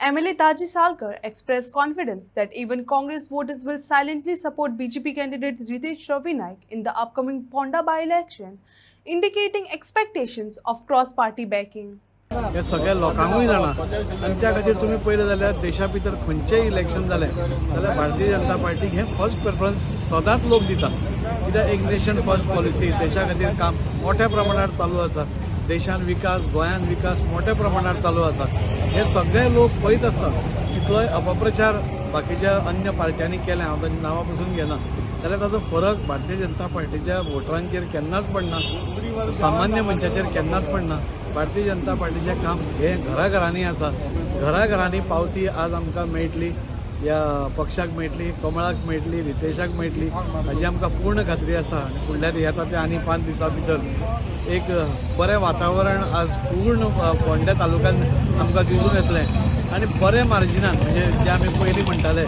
MLA Taji Salkar expressed confidence that even Congress voters will silently support BJP candidate Ritesh Ravi Naik in the upcoming Ponda by-election, indicating expectations of cross-party backing. हे सगळ्या लोकांकूय जाणा आनी त्या खातीर तुमी पळयलें जाल्यार देशा भितर खंयचेंय इलेक्शन जालें जाल्यार भारतीय जनता पार्टीक हें फर्स्ट प्रेफरन्स सदांच लोक दिता कित्याक एक नेशन फर्स्ट पॉलिसी देशा खातीर काम मोठ्या प्रमाणार चालू आसा देशान विकास गोंयान विकास मोठ्या प्रमाणार चालू आसा हे सगळे लोक पळयत आसतात कितलोय अपप्रचार बाकीच्या अन्य पार्ट्यांनी केल्या हांव तांची नांवां पसून घेना जाल्यार ताचो फरक भारतीय जनता पार्टीच्या वोटरांचेर केन्नाच पडना सामान्य मनशाचेर केन्नाच पडना भारतीय जनता पार्टीचें काम हे घराघरांनी आसा घराघरांनी पावती आज आमकां मेळटली ह्या पक्षाक मेळटली कमळाक मेळटली रितेशाक मेळटली हाची आमकां पूर्ण खात्री आसा आनी फुडल्या येता ते आनी 5 दिसां भितर एक बरें वातावरण आज पूर्ण फोंड्या तालुक्यांत आमकां दिसून येतलें आनी बरे मार्जिनान म्हणजे जे आमी पयलीं म्हणटाले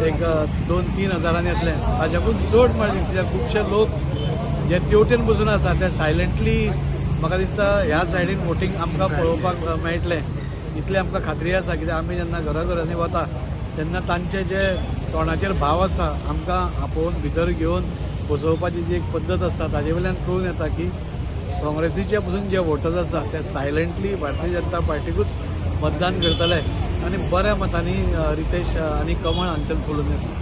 एक 2-3 हजारांनी येतलें ताच्याकून चड मार्जिन कित्याक खुबशे लोक जे तेवटेन बसून आसा ते सायलंटली म्हाका दिसता ह्या सायडीन वोटींग आमकां पळोवपाक मेळटलें इतली आमकां खात्री आसा कित्याक आमी जेन्ना घराघरांनी वता तेन्ना तांचे जे तोंडाचेर भाव आसता आमकां आपोवन भितर घेवन बसोवपाची जी एक पद्दत आसता ताजे वयल्यान कळून येता की काँग्रेसीचे पसून जे वोटर्स आसा ते सायलंटली भारतीय जनता पार्टीकूच मतदान करतले आनी बऱ्या मतांनी रितेश आनी कमळ हांचेर फुलून येतले.